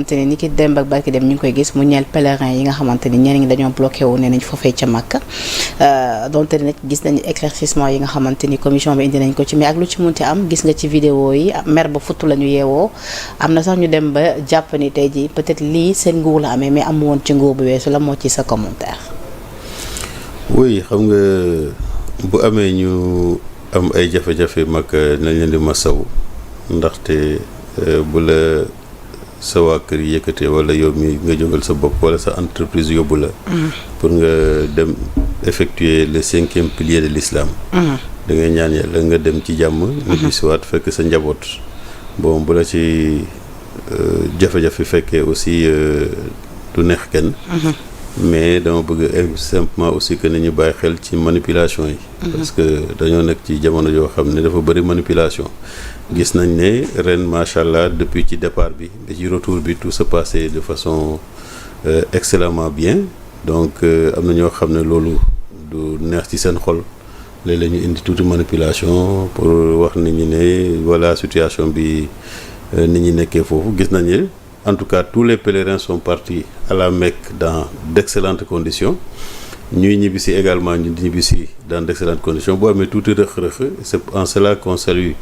xamante ni ki démb ak barki dem ñu ngi koy gis mu ñeel pèlerin yi nga xamante ni ñeneen ñi dañoo bloqué wu ne nañ foofee ca Makka donte nag gis nañu éclaircissement yi nga xamante ni commission bi indi nañ ko ci mais ak lu ci munti am gis nga ci vidéo yi mer ba futt la ñu yeewoo am na sax ñu dem ba jàpp ni tey ji peut-être lii seen nguur la amee mais am woon ci nguur bu weesu la moo ci sa commentaire. oui xam nga bu amee ñu am ay jafe-jafe mag nañ leen di masawu ndaxte bu la sa waa kër yëkkatee wala yow mi nga jógal sa bopp wala sa entreprise yóbbu la pour nga dem effectuer le 5e pilier de l'islam da ngay ñaan yàlla nga dem ci jàmm nga bisiwaat fekk sa njaboot bon bu la ci jafe-jafe fekkee aussi du neex kenn mais dama bëgg simplement aussi que nañu bàyyi xel ci manipulation yi parce que dañoo nekk ci jamono yoo xam ne dafa bëri manipulation gis nañ ne ren macha allah depuis ci départ bi ba ci retour bi tout se passait de façon excellemment bien donc am na ñoo xam ne loolu du neex ci seen xol léeg-léeg ñu indi tuuti manipulation pour wax nit ñi ne voilà situation bi nit ñi nekkee foofu gis nañ ne en tout cas tous les pèlerins sont partis à la Mecque dans d'excellentes conditions ñuy ñibbisi également ñu ñibbisi dans d'excellentes conditions boo amee tuuti rëq-rëq c'est en cela qu'on salue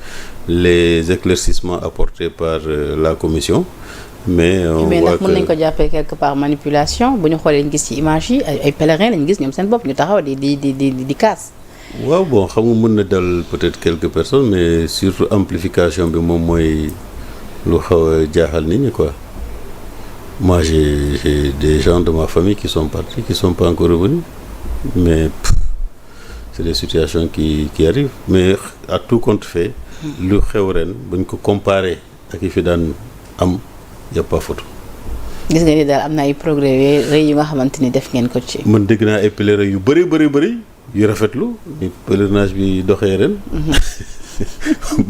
les éclaircissements apportés par la commission mais ndax mën nañ ko jàppee quelque part manipulation bu ñu xoolee ñu gis ci image yi ay pèlerins lañ gis ñoom seen bopp ñu taxaw di kaas. waaw bon xam nga mën na dal peut-être quelques personnes mais surtout amplification bi moom mooy lu xaw a jaaxal nit ñi quoi. Moi, j'ai des gens de ma famille qui sont partis, qui sont pas encore revenus. Mais c'est des situations qui arrivent. Mais à tout compte fait, lu xew ren buñ ko comparer ak yi fi daan am y a pas photo. gis nga ni daal am na ay progrès rëy yu nga xamante ni def ngeen ko ci. man dégg naa ay pèlerins yu bëri yu rafetlu ni pèlerinage bi doxee ren.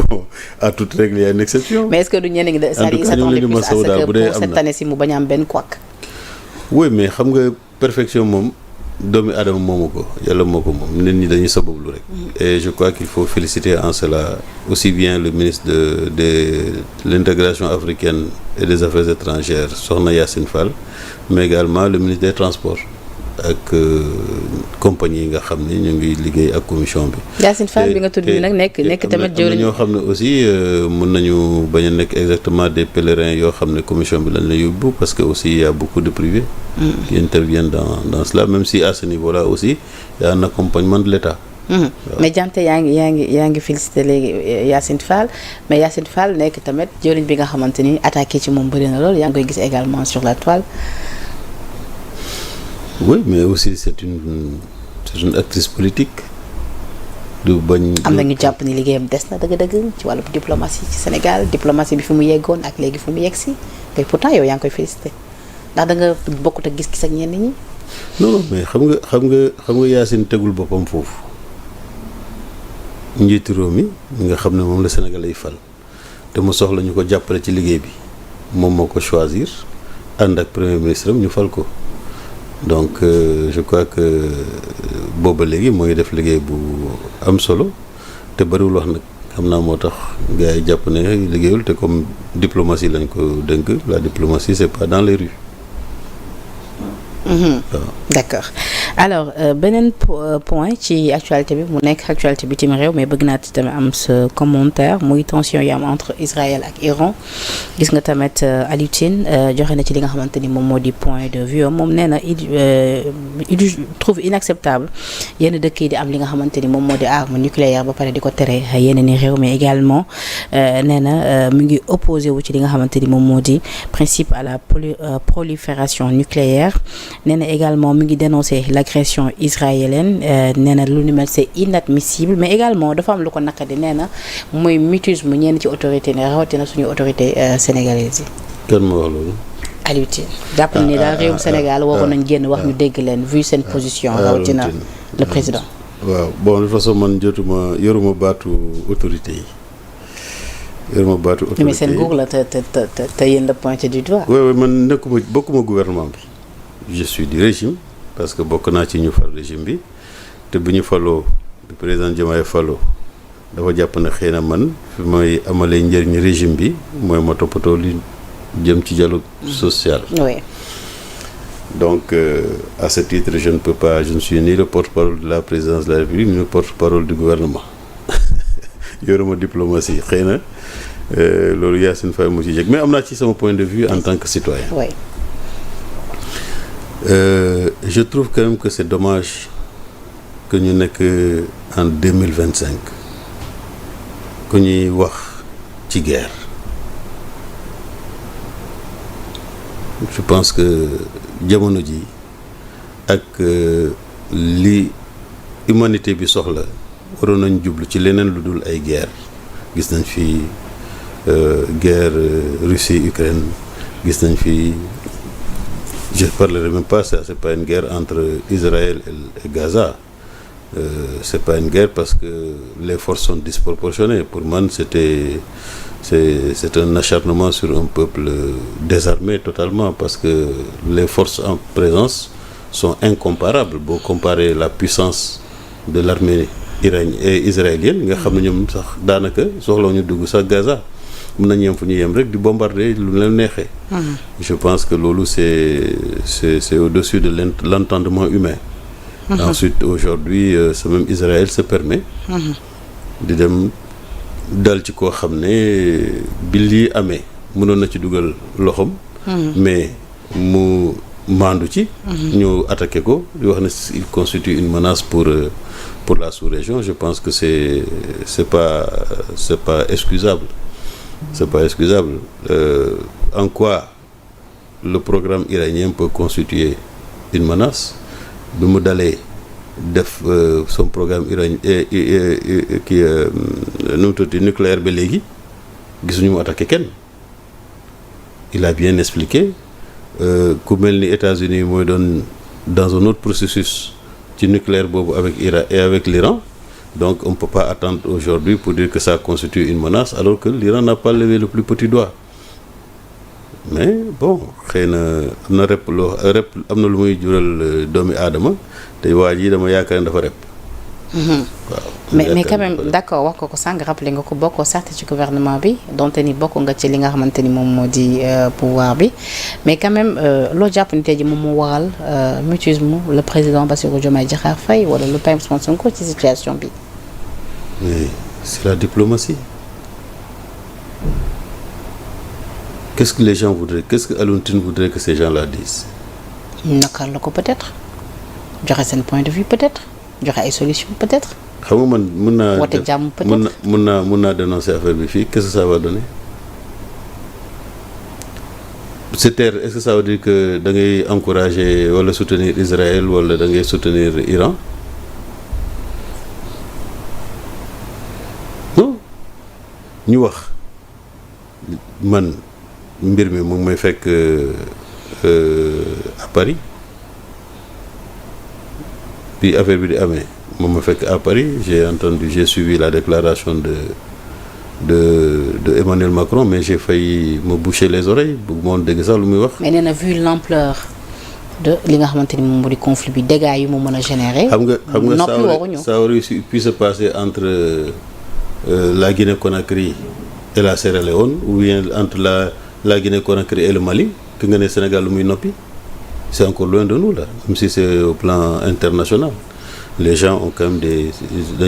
bon à toute règle y a une exception. mais est-ce que du ñeneen ñi de c'est-à-dire s'attendre plus à ce que pour cette année ci mu bañ a am benn couac. oui mais xam nga perfection moom doomi aadama moomu ko yàlla moo ko moom nit ñi dañuy sabablu rek. et je crois qu'il faut féliciter en cela aussi bien le ministre de l'intégration africaine et des affaires étrangères Sokhna Yacine Fall mais également le ministre des transports ak compagnie yi nga xam ne ñu ngi liggéey ak commission bi. Yacine Fall bi nga tudd nii nag nekk tamit jëwriñ ñoo xam ne aussi mën nañu bañ a nekk exactement des pèlerins yoo xam ne commission bi lañ la yóbbu parce que aussi il y a beaucoup de privés qui interviennent dans cela même si à ce niveau-là aussi il y a un accompagnement de l'État. mais Dianté yaa ngi félicité léegi Yacine Fall mais Yacine Fall nekk tamit jëwriñ bi nga xamante ni attaqué ci moom bëri na lool yaa ngi koy gis également sur la toile. oui mais aussi c'est une actrice politique du bañ. am na ñu jàpp ni liggéeyam des na dëgg-dëgg ci wàllu diplomatie ci Sénégal diplomatie bi fi mu yeggoon ak léegi fi mu yegg si te pourtant yow yaa ngi koy félicité ndax da nga bokkut ak gis-gis ak ñenn ñi. non mais xam nga Yacine tegul boppam foofu njiitu réew mi nga xam ne moom la Sénégal lay fal te mu soxla ñu ko jàppale ci liggéey bi moom moo ko choisir ànd ak premier ministre am ñu fal ko. donc je crois que booba léegi moo ngi def liggéey bu am solo te bëriwul wax nag xam naa moo tax gars yi jàpp ne liggéeyul te comme diplomatie lañ ko dënk la diplomatie c'est pas dans les rues. D'accord alors beneen point ci actualité bi mu nekk actualité bitim réew mais bëgg naa ci tamit am sa commentaire muy tension yi am entre Israël ak Iran gis nga tamit Alioune Tine joxe na ci li nga xamante ni moom moo di point de vue moom nee na il trouve inacceptable yenn dëkk yi di am li nga xamante ni moom moo di arme nucléaire ba pare di ko tere yeneen i réew mais également nee na mu ngi opposé wu ci li nga xamante ni moom moo di principe à la prolifération nucléaire nee na également mu ngi dénoncer l'agression israélienne nee na lu ni mel c'est inadmissible mais également dafa am lu ko naqadi nee na mooy mutisme ñenn ci autorité ne rawatina suñu autorité sénégalaise yi. kan ma wax loolu. Aliou Tine jàpp ni daal réewum Sénégal waroon nañ génn wax ñu dégg leen vu seen position rawatina le président. waaw bon de toute façon man yoruma baatu autorité yi. mais seen nguur la te yéen la pointé du doigt. oui man bokkuma gouvernement bi. je suis du régime parce que bokk naa ci ñu fal régime bi te bu ñu faloo bi président Diomaye faloo dafa jàpp ne xëy na man fi may amalee njëriñ régime bi mooy ma toppatoo li jëm ci dialogue social. Oui. Donc à ce titre je ne suis ni le porte-parole de la présidence de la République ni le porte-parole du gouvernement yoruma diplomatie xëy na loolu Yacine Faye mu ci jeg mais am naa ci sama point de vue en tant que citoyen. Oui. Je trouve quand même que c'est dommage que ñu nekk en 2025 que ñuy wax ci guerre. Je pense que jamono ji ak li humanité bi soxla waroon nañ jublu ci leneen lu dul ay guerre. Gis nañ fi guerre Russie Ukraine, gis nañ fi je parlerai même pas, c'est pas une guerre entre Israël et Gaza. C'est pas une guerre parce que les forces sont disproportionnées. Pour moi, c'est un acharnement sur un peuple désarmé totalement, parce que les forces en présence sont incomparables. Boo comparer la puissance de l'armée israélienne nga xam ne ñoom sax daanaka soxla ñu dugg sax Gaza, mën nañu yem fu ñu yem rek di bombarder lu leen neexee. Je pense que loolu c'est au-dessus de l'entendement humain. Ensuite aujourd'hui ce même Israël se permet di dem dal ci koo xam ne bi lii amee mënoon na ci dugal loxoom, mais mu maandu ci ñu attaqué ko di wax ne il constitue une menace pour la sous-région. Je pense que c'est pas excusable. C'est pas excusable. En quoi le programme iranien peut constituer une menace? Bi mu dalee def son programme iranien kii nu mu tudd nucléaire ba léegi gisuñu mu attaqué kenn. Il a bien expliqué. Ku mel ni États-Unis mooy doon dans un autre processus ci nucléaire boobu avec Iran et avec l'Iran. Donc on ne peut pas attendre aujourd'hui pour dire que ça constitue une menace alors que l'Iran n'a pas levé le plus petit doigt. Mais bon xëy na am na rep am na lu muy jural doomi aadama te waa ji dama yaakaar ne dafa rep. waaw mais quand même d'accord wax ko sànq rappelé nga ko bokkoo certes ci gouvernement bi donte ni bokk nga ci li nga xamante ni moom moo di pouvoir bi, mais quand même loo jàpp ni tey ji moom moo waral mutisme le président Bassirou Diomaye Diakhar Faye wala le PM Ousmane Sonko ci situation bi. Mais c'est la diplomatie. Qu'est-ce que les gens voudraient, qu'est-ce que Alioune Tine voudrait que ces gens-là disent? Nakar la ko peut-être joxe seen point de vue, peut-être joxe ay solutions, peut-être. xam nga man mën naa woote jàmm peut-être mën naa dénoncer affaire bi fii, qu'est-ce que ça va donner? Cette terre, est-ce que ça veut dire que da ngay encourager wala soutenir Israël wala da ngay soutenir Iran? Non, ñu wax man mbir mi mu ngi may fekk à Paris, puis affaire bi di amee moom ma fekk à Paris, j'ai suivi la déclaration de Emmanuel Macron, mais j'ai failli me boucher les oreilles bëgg moon dégg sax lu muy wax. mais nee na vu l'ampleur de li nga xamante ni moom moo di conflit bi, dégâts yi mu mën a générer. xam nga ça aurait pu se passer entre la Guinée-Conakry et la Sierra Leone, ou bien entre la Guinée-Conakry et le Mali, que nga ne Sénégal lu muy noppi. C'est encore loin de nous là, même si c'est au plan international. Les gens ont quand même